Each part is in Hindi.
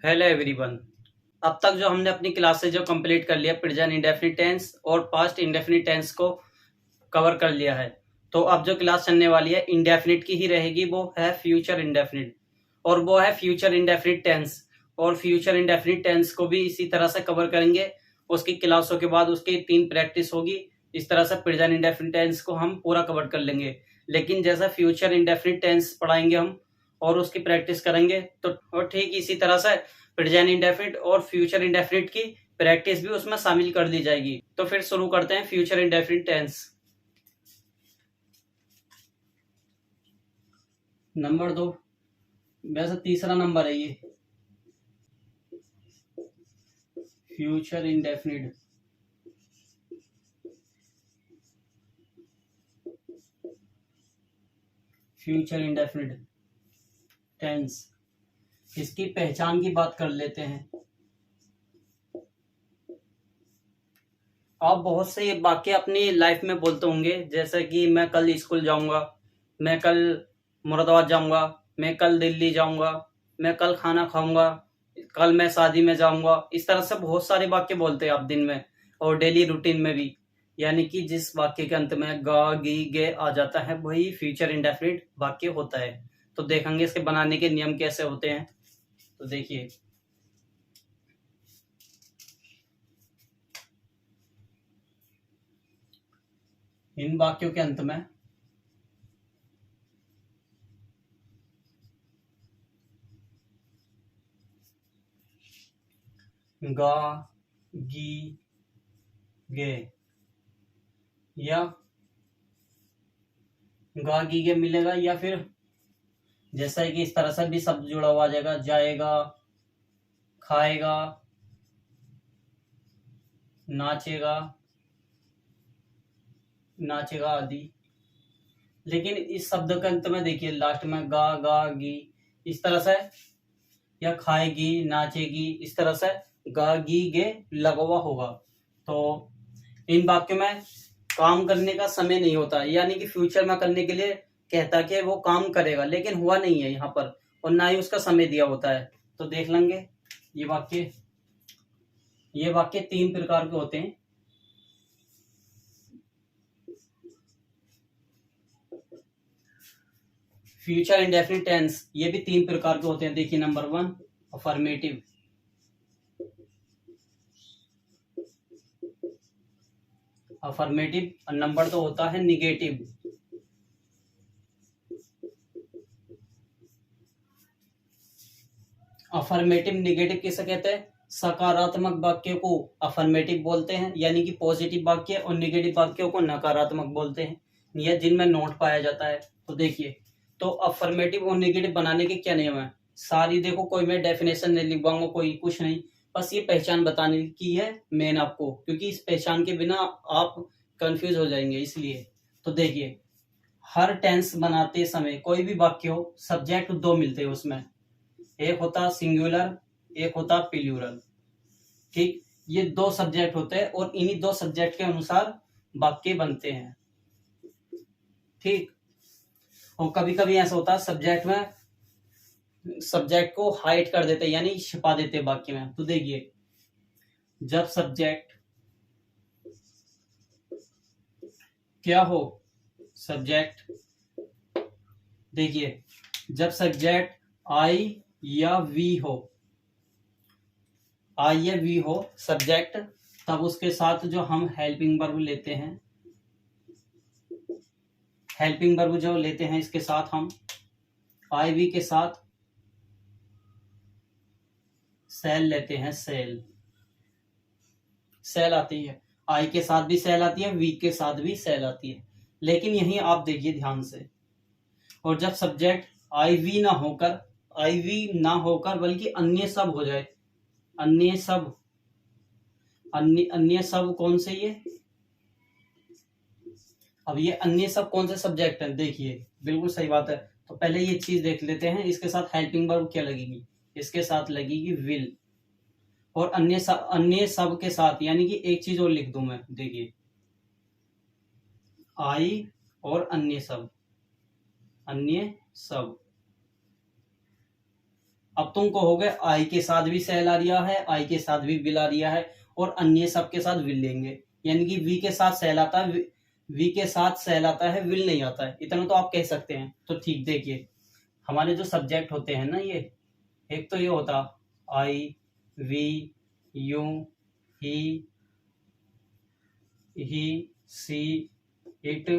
Hello everyone. अब तक जो हमने अपनी क्लासेस जो कंप्लीट कर लिया प्रेजेंट इंडेफिनिट टेंस और पास्ट इंडेफिनिट टेंस को कवर कर लिया है। तो अब जो क्लास चलने वाली है इंडेफिनिट की ही रहेगी, वो है फ्यूचर इंडेफिनिट और वो है फ्यूचर इंडेफिनिट टेंस। और फ्यूचर इंडेफिनिट टेंस को भी इसी तरह से कवर करेंगे। उसकी क्लासों के बाद उसकी 3 प्रैक्टिस होगी। इस तरह से प्रेजेंट इंडेफिनिट टेंस को हम पूरा कवर कर लेंगे। लेकिन जैसा फ्यूचर इंडेफिनिट टेंस पढ़ाएंगे हम और उसकी प्रैक्टिस करेंगे तो और ठीक इसी तरह से प्रेजेंट इंडेफिनिट और फ्यूचर इंडेफिनिट की प्रैक्टिस भी उसमें शामिल कर दी जाएगी। तो फिर शुरू करते हैं फ्यूचर इंडेफिनिट टेंस। नंबर 2, वैसे तीसरा नंबर है ये, future indefinite. Future indefinite tense, इसकी पहचान की बात कर लेते हैं। आप बहुत से ये वाक्य अपनी लाइफ में बोलते होंगे, जैसे कि मैं कल स्कूल जाऊंगा, मैं कल मुरादाबाद जाऊंगा, मैं कल दिल्ली जाऊंगा, मैं कल खाना खाऊंगा, कल मैं शादी में जाऊंगा। इस तरह से बहुत सारे वाक्य बोलते हैं आप दिन में और डेली रूटीन में भी। यानी कि जिस वाक्य के अंत में गा गी गे आ जाता है वही फ्यूचर इंडेफिनिट वाक्य होता है। तो देखेंगे इसके बनाने के नियम कैसे होते हैं। तो देखिए, इन वाक्यों के अंत में गा गी गे या गा गी गे मिलेगा, या फिर जैसा है कि इस तरह से भी शब्द जुड़ा हुआ आ जाएगा, जाएगा, खाएगा, नाचेगा, नाचेगा आदि। लेकिन इस शब्द के अंत में देखिए लास्ट में गा गा गी इस तरह से, या खाएगी नाचेगी इस तरह से गा गी गे लगा हुआ होगा। तो इन वाक्यों में काम करने का समय नहीं होता, यानी कि फ्यूचर में करने के लिए कहता कि वो काम करेगा, लेकिन हुआ नहीं है यहाँ पर और ना ही उसका समय दिया होता है। तो देख लेंगे ये वाक्य। ये वाक्य 3 प्रकार के होते हैं। फ्यूचर इंडेफिनिट टेंस ये भी 3 प्रकार के होते हैं। देखिए, नंबर 1 अफर्मेटिव। अफर्मेटिव और नंबर 2 होता है निगेटिव। अफर्मेटिव निगेटिव किसे कहते हैं? सकारात्मक वाक्य को अफर्मेटिव बोलते हैं, यानी कि पॉजिटिव वाक्य, और निगेटिव वाक्यों को नकारात्मक बोलते हैं, या जिनमें नोट पाया जाता है। तो देखिए, तो अफर्मेटिव और निगेटिव बनाने के क्या नियम है? सारी देखो, कोई मैं डेफिनेशन नहीं लिखवाऊंगा, कोई कुछ नहीं, बस ये पहचान बताने की है मेन आपको, क्योंकि इस पहचान के बिना आप कंफ्यूज हो जाएंगे इसलिए। तो देखिए, हर टेंस बनाते समय कोई भी वाक्य हो, सब्जेक्ट 2 मिलते हैं उसमें, एक होता सिंगुलर, एक होता प्लूरल। ठीक, ये 2 सब्जेक्ट होते हैं और इन्हीं 2 सब्जेक्ट के अनुसार वाक्य बनते हैं। ठीक, और कभी कभी ऐसा होता है सब्जेक्ट में सब्जेक्ट को हाइड कर देते हैं, यानी छिपा देते हैं वाक्य में। तो देखिए, जब सब्जेक्ट क्या हो, सब्जेक्ट, देखिए जब सब्जेक्ट आई या वी हो, आई या वी हो सब्जेक्ट, तब उसके साथ जो हम हेल्पिंग वर्ब लेते हैं, हेल्पिंग वर्ब जो लेते हैं, इसके साथ हम आई वी के साथ सेल लेते हैं। सेल, सेल आती है, आई के साथ भी सेल आती है, वी के साथ भी सेल आती है। लेकिन यही आप देखिए ध्यान से, और जब सब्जेक्ट आई वी ना होकर, आई वी ना होकर बल्कि अन्य सब हो जाए, अन्य सब, अन्य अन्य सब कौन से ये, अब ये अन्य सब कौन से सब्जेक्ट है? देखिए, बिल्कुल सही बात है। तो पहले ये चीज देख लेते हैं, इसके साथ हेल्पिंग वर्ब क्या लगेगी? इसके साथ लगेगी विल। और अन्य सब के साथ, यानी कि एक चीज और लिख दूं मैं, देखिए आई और अन्य सब, अन्य सब, अब तुम कहोगे आई के साथ भी सेल आ रहा है, आई के साथ भी विल आ रहा है, और अन्य सब के साथ विल लेंगे, यानी कि वी के साथ सेल आता है, वी के साथ सेल आता है, विल नहीं आता है, इतना तो आप कह सकते हैं। तो ठीक, देखिए हमारे जो सब्जेक्ट होते हैं ना, ये एक तो ये होता I, we, you, he, she, it,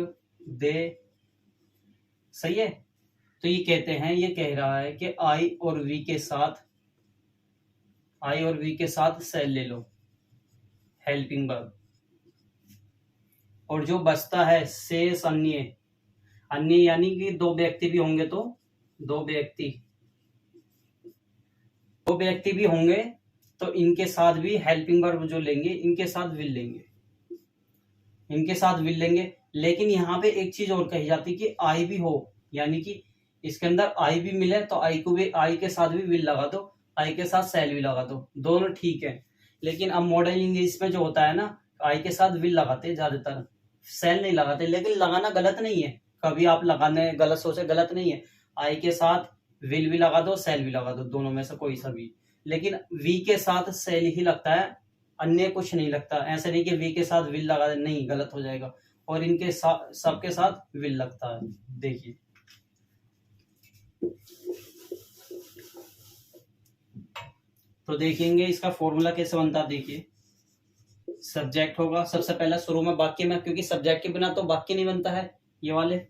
they, सही है। तो ये कहते हैं, ये कह रहा है कि आई और वी के साथ सेल ले लो, हेल्पिंग वर्ब, और जो बचता है शेष अन्य, अन्य यानी कि दो व्यक्ति भी होंगे, तो दो व्यक्ति भी होंगे, तो इनके साथ भी हेल्पिंग वर्ब जो लेंगे, इनके साथ विल लेंगे, लेकिन यहाँ पे एक चीज और कही जाती कि आई भी हो, यानी कि इसके अंदर आई भी मिले तो आई को भी, आई के साथ भी विल लगा दो, आई के साथ सेल भी लगा दो, दोनों ठीक है। लेकिन अब मॉडर्न इंग्लिश में जो होता है ना, आई के साथ विल लगाते ज्यादातर, सेल नहीं लगाते, लेकिन लगाना गलत नहीं है, कभी आप लगाने गलत सोचे, गलत नहीं है। आई के साथ विल भी लगा दो, सेल भी लगा दो, दोनों में से कोई सा भी, लेकिन वी के साथ सेल ही लगता है, अन्य कुछ नहीं लगता। ऐसा नहीं कि वी के साथ विल लगा दे, नहीं, गलत हो जाएगा, और इनके साथ, सबके साथ विल लगता है। देखिए तो देखेंगे इसका फॉर्मूला कैसे बनता है। देखिए सब्जेक्ट होगा सबसे पहला शुरू में वाक्य में, क्योंकि सब्जेक्ट के बिना तो वाक्य नहीं बनता है, ये वाले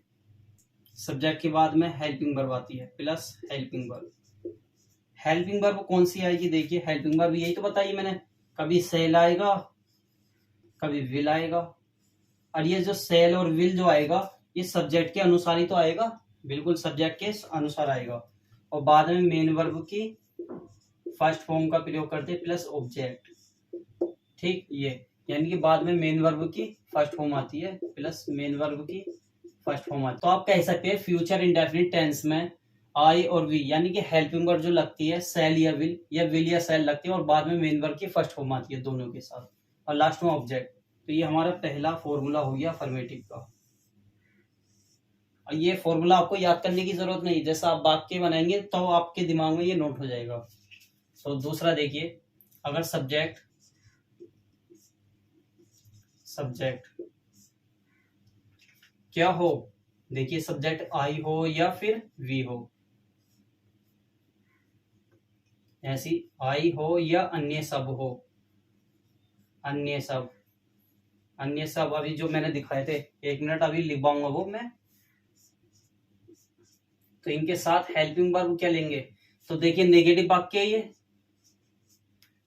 सब्जेक्ट के बाद में हेल्पिंग वर्ब आती है, plus helping verb. Helping verb कौन सी आएगी, देखिए हेल्पिंग वर्ब यही तो बताइए मैंने, कभी सेल आएगा, कभी विल आएगा, और ये जो सेल और विल जो आएगा, ये सब्जेक्ट के अनुसार ही तो आएगा, बिल्कुल सब्जेक्ट के अनुसार आएगा, और बाद में मेन वर्ब की फर्स्ट फॉर्म का प्रयोग करते प्लस ऑब्जेक्ट, ठीक, ये यानी कि बाद में मेन वर्ब की फर्स्ट फॉर्म आती है, प्लस मेन वर्ब की फर्स्ट फॉर्म आती है। तो आप कह सकते हैं फ्यूचर इंडेफिनिट टेंस में आई और वी, यानी कि हेल्पिंग वर्ब जो लगती है सेल या विल या सेल लगती है, और बाद में मेन वर्ब की फर्स्ट फॉर्म आती है दोनों के साथ, और लास्ट में ऑब्जेक्ट। तो ये हमारा पहला फॉर्मूला हो गया अफर्मेटिव का। और ये फॉर्मूला आपको याद करने की जरूरत नहीं, जैसा आप वाक्य बनाएंगे तो आपके दिमाग में ये नोट हो जाएगा। तो दूसरा देखिए, अगर सब्जेक्ट क्या हो, देखिए सब्जेक्ट आई हो या फिर वी हो, ऐसी आई हो या अन्य सब हो, अन्य सब अभी जो मैंने दिखाए थे, एक मिनट अभी लिखवाऊंगा वो मैं। तो इनके साथ हेल्पिंग वर्ब क्या लेंगे, तो देखिए नेगेटिव वाक्य है, ये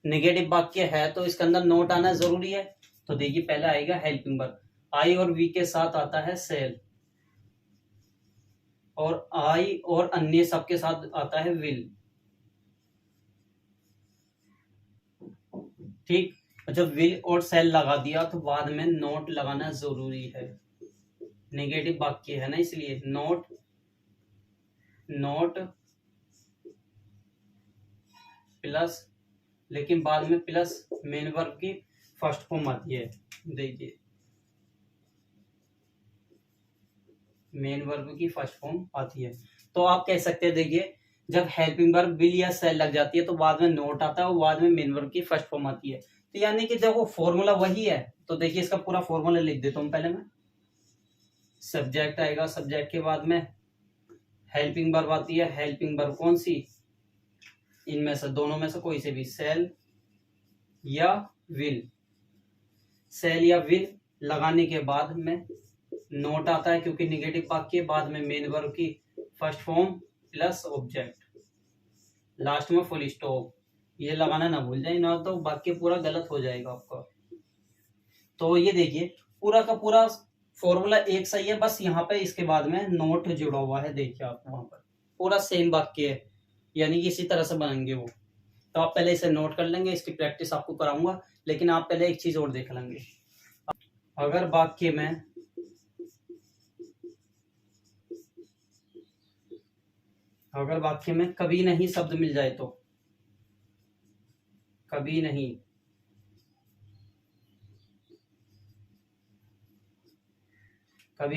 नेगेटिव वाक्य है तो इसके अंदर नोट आना जरूरी है। तो देखिए पहले आएगा हेल्पिंग वर्ब, आई और वी के साथ आता है सेल, और आई और अन्य सब के साथ आता है विल, ठीक। जब विल और सेल लगा दिया तो बाद में नोट लगाना जरूरी है, नेगेटिव वाक्य है ना, इसलिए नोट प्लस, लेकिन बाद में प्लस मेन वर्ब की फर्स्ट फॉर्म आती है, देखिए मेन वर्ब की फर्स्ट फॉर्म आती है। तो आप कह सकते हैं, देखिए जब हेल्पिंग वर्ब विल या सेल लग जाती है तो बाद में नोट आता है, और बाद में मेन वर्ब की फर्स्ट फॉर्म आती है। तो यानी कि जब वो फॉर्मूला वही है, तो देखिए इसका पूरा फॉर्मूला लिख देता हूं पहले मैं। सब्जेक्ट आएगा, सब्जेक्ट के बाद में हेल्पिंग वर्ब आती है, हेल्पिंग वर्ब कौन सी, इनमें से दोनों में से कोई से भी, सेल या विल, सेल या विल लगाने के बाद में नोट आता है, क्योंकि निगेटिव वाक्य, बाद में मेन वर्ब की first form plus object, last में फुल स्टॉप, ये लगाना ना भूल जाए, ना तो वाक्य पूरा गलत हो जाएगा आपका। तो ये देखिए पूरा का पूरा फॉर्मूला एक सही है, बस यहाँ पे इसके बाद में नोट जुड़ा हुआ है, देखिए आप वहां पर पूरा सेम वाक्य है, यानी कि इसी तरह से बनेंगे वो। तो आप पहले इसे नोट कर लेंगे, इसकी प्रैक्टिस आपको कराऊंगा, लेकिन आप पहले एक चीज और देख लेंगे। अगर वाक्य में कभी नहीं शब्द मिल जाए, तो कभी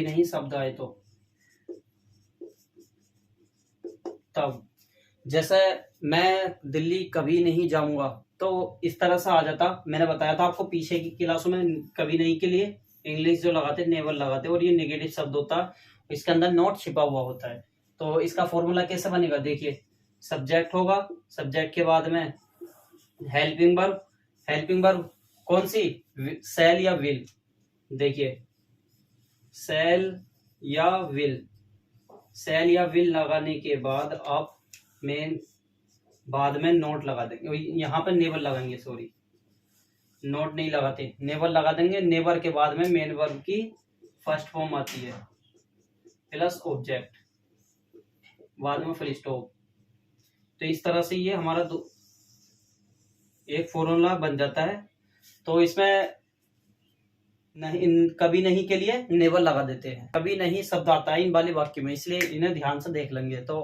नहीं शब्द आए, तो तब जैसे मैं दिल्ली कभी नहीं जाऊंगा, तो इस तरह से आ जाता। मैंने बताया था आपको पीछे की क्लासों में कभी नहीं के लिए इंग्लिश जो लगाते नेवर लगाते, और ये नेगेटिव शब्द होता है, इसके अंदर नॉट छिपा हुआ होता है। तो इसका फॉर्मूला कैसे बनेगा, देखिए सब्जेक्ट होगा, सब्जेक्ट के बाद में हेल्पिंग वर्ब, हेल्पिंग वर्ब कौन सी, सेल या विल। देखिए सेल या विल, सेल या विल लगाने के बाद आप मेन बाद में नोट लगा देंगे, यहाँ पे नेवर लगाएंगे, सॉरी नोट नहीं लगाते, नेवर लगा देंगे। नेवर के बाद में मेन वर्ब की फर्स्ट फॉर्म आती है प्लस ऑब्जेक्ट, बाद में फुल स्टॉप। तो इस तरह से ये हमारा एक फॉर्मूला बन जाता है। तो इसमें नहीं, कभी नहीं के लिए नेवर लगा देते हैं, कभी नहीं शब्द आता है इन वाले वाक्य में, इसलिए इन्हें ध्यान से देख लेंगे। तो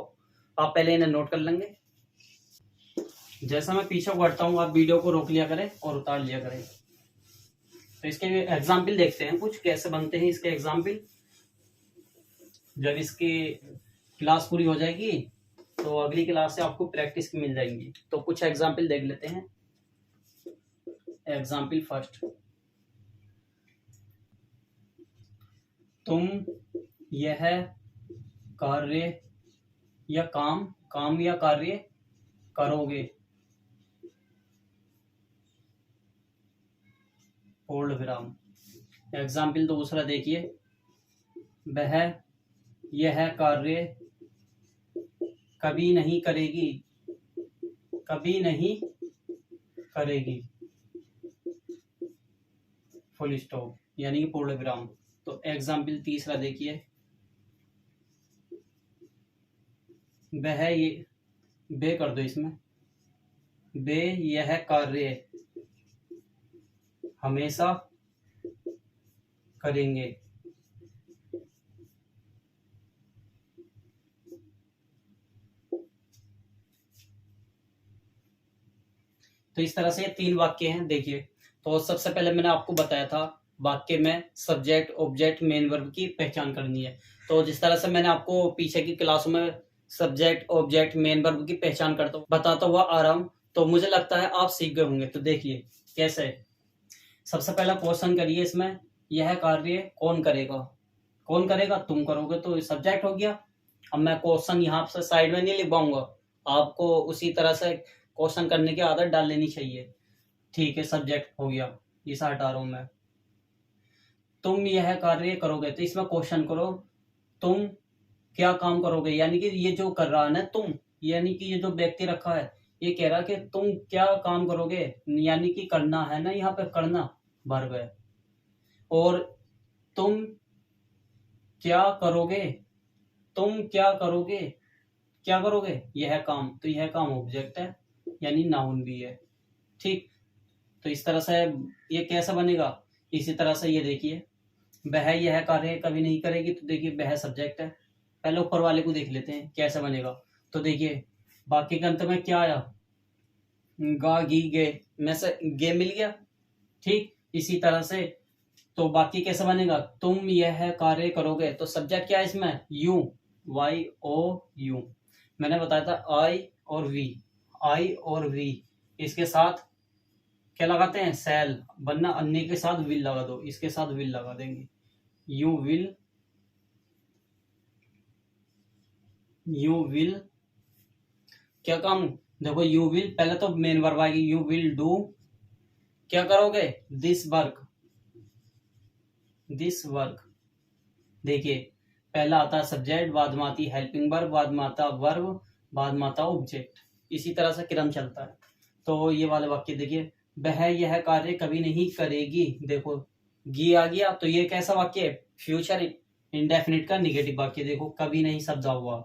आप पहले इन्हें नोट कर लेंगे। जैसा मैं पीछे को हटता हूँ, आप वीडियो को रोक लिया करें और उतार लिया करें। तो इसके एग्जाम्पल देखते हैं कुछ कैसे बनते हैं इसके एग्जाम्पल। जब इसकी क्लास पूरी हो जाएगी तो अगली क्लास से आपको प्रैक्टिस की मिल जाएंगी। तो कुछ एग्जाम्पल देख लेते हैं। एग्जाम्पल फर्स्ट, तुम यह कार्य या काम या कार्य करोगे, पूर्ण विराम। एग्जाम्पल दूसरा देखिए, वह यह कार्य कभी नहीं करेगी, कभी नहीं करेगी, फुल स्टॉप, यानी कि पूर्ण विराम। तो एग्जाम्पल तीसरा देखिए, वह ये बे कर दो इसमें, बे यह कार्य हमेशा करेंगे। तो इस तरह से ये 3 वाक्य हैं। देखिए, तो सबसे पहले मैंने आपको बताया था वाक्य में सब्जेक्ट ऑब्जेक्ट मेन वर्ब की पहचान करनी है। तो जिस तरह से मैंने आपको पीछे की क्लासों में सब्जेक्ट ऑब्जेक्ट मेन वर्ब की पहचान करता बताता हुआ आ रहा हूं, तो मुझे लगता है आप सीख गए होंगे। तो देखिए कैसे, सबसे पहला क्वेश्चन करिए इसमें, यह कार्य कौन करेगा, कौन करेगा, तुम करोगे, तो सब्जेक्ट हो गया। अब मैं क्वेश्चन यहाँ से साइड में नहीं लिखवाऊंगा, आपको उसी तरह से क्वेश्चन करने की आदत डाल लेनी चाहिए। ठीक है, सब्जेक्ट हो गया, ये सा हटा रहा हूं मैं। तुम यह कार्य करोगे, तो इसमें क्वेश्चन करो, तुम क्या काम करोगे, यानी कि ये जो कर रहा है ना तुम, यानी कि ये जो व्यक्ति रखा है ये कह रहा है कि तुम क्या काम करोगे, यानी कि करना है ना, यहाँ पे करना वर्ब है। और तुम क्या करोगे, तुम क्या करोगे, क्या करोगे, यह काम, तो यह काम ऑब्जेक्ट है, यानी नाउन भी है। ठीक, तो इस तरह से ये कैसा बनेगा, इसी तरह से ये देखिए, वह यह कार्य कभी नहीं करेगी, तो देखिए वह सब्जेक्ट है। पहले ऊपर वाले को देख लेते हैं कैसे बनेगा। तो देखिए बाकी के अंत में क्या आया, गा गी गे, में से गे मिल गया। ठीक, इसी तरह से तो बाकी कैसे बनेगा, तुम यह कार्य करोगे, तो सब्जेक्ट क्या है इसमें, यू, वाई ओ यू। मैंने बताया था आई और वी, आई और वी, इसके साथ क्या लगाते हैं, सेल, वरना अन्य के साथ विल लगा दो, इसके साथ विल लगा देंगे, यू विल, यू विल क्या काम, देखो यू विल पहले तो मेन वर्ब आएगी, यू विल डू, क्या करोगे, दिस वर्क, दिस वर्क। देखिए पहला आता है सब्जेक्ट, बाद में आती है हेल्पिंग वर्ब, बाद में आता वर्ब, बाद में आता ऑब्जेक्ट, इसी तरह से क्रम चलता है। तो ये वाले वाक्य देखिए, वह यह कार्य कभी नहीं करेगी, देखो गी आ गया, तो ये कैसा वाक्य है, फ्यूचर इंडेफिनिट का निगेटिव वाक्य, देखो कभी नहीं शब्द हुआ।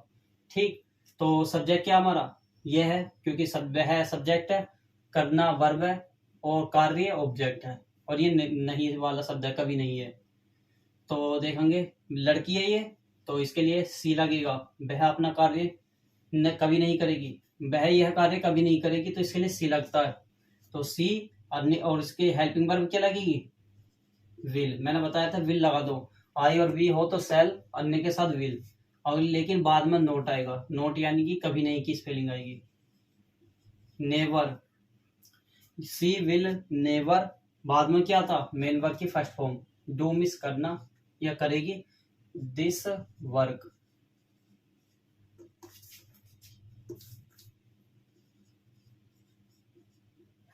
ठीक, तो सब्जेक्ट क्या हमारा ये है, क्योंकि वह सब्जेक्ट है, करना वर्ब है, और कार्य ऑब्जेक्ट है, और ये नहीं वाला शब्द है, कभी नहीं है। तो देखेंगे लड़की है ये, तो इसके लिए सी लगेगा, वह अपना कार्य कभी नहीं करेगी, वह यह कार्य कभी नहीं करेगी, तो इसके लिए सी लगता है, तो सी, और इसके हेल्पिंग वर्ब क्या लगेगी, विल। मैंने बताया था विल लगा दो, आई और वी हो तो सेल, अन्य के साथ विल, और लेकिन बाद में नोट आएगा, नोट यानी कि कभी नहीं की स्पेलिंग आएगी। नेवर, सी विल नेवर, बाद में क्या था, मेन वर्ब की फर्स्ट फॉर्म, डू मिस करना या करेगी, दिस वर्क।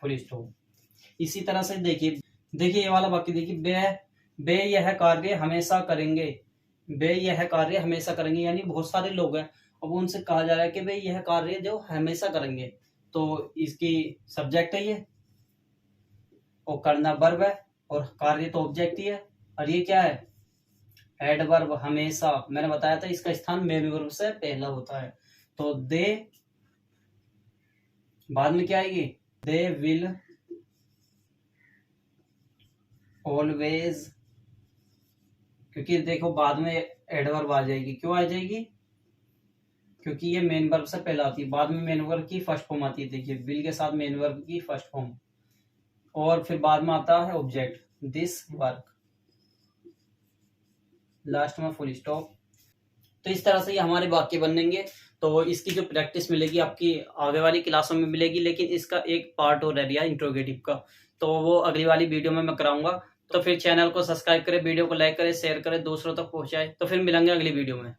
Full stop. इसी तरह से देखिए देखिए ये वाला वाक्य देखिए, वे यह कार्य हमेशा करेंगे, वे यह कार्य हमेशा करेंगे, यानी बहुत सारे लोग हैं, अब उनसे कहा जा रहा है कि वे यह कार्य जो हमेशा करेंगे, तो इसकी सब्जेक्ट है ये, और करना वर्ब है, और कार्य तो ऑब्जेक्ट ही है, और ये क्या है, एडवर्ब हमेशा। मैंने बताया था इसका स्थान मेन वर्ब से पहला होता है। तो दे बाद में क्या आएगी, दे विल ऑलवेज, क्योंकि देखो बाद में एडवर्ब आ जाएगी, क्यों आ जाएगी, क्योंकि ये मेन वर्ब से पहला आती है, बाद में मेन वर्ब की फर्स्ट फॉर्म आती है। देखिए विल के साथ मेन वर्ब की फर्स्ट फॉर्म, और फिर बाद में आता है ऑब्जेक्ट, दिस वर्क, लास्ट में फुल स्टॉप। तो इस तरह से ये हमारे वाक्य बनेंगे। तो इसकी जो प्रैक्टिस मिलेगी आपकी आगे वाली क्लासों में मिलेगी, लेकिन इसका एक पार्ट और रह गया इंट्रोगेटिव का, तो वो अगली वाली वीडियो में मैं कराऊंगा। तो फिर चैनल को सब्सक्राइब करें, वीडियो को लाइक करें, शेयर करें, दूसरों तक पहुंचाएं। तो फिर मिलेंगे अगली वीडियो में।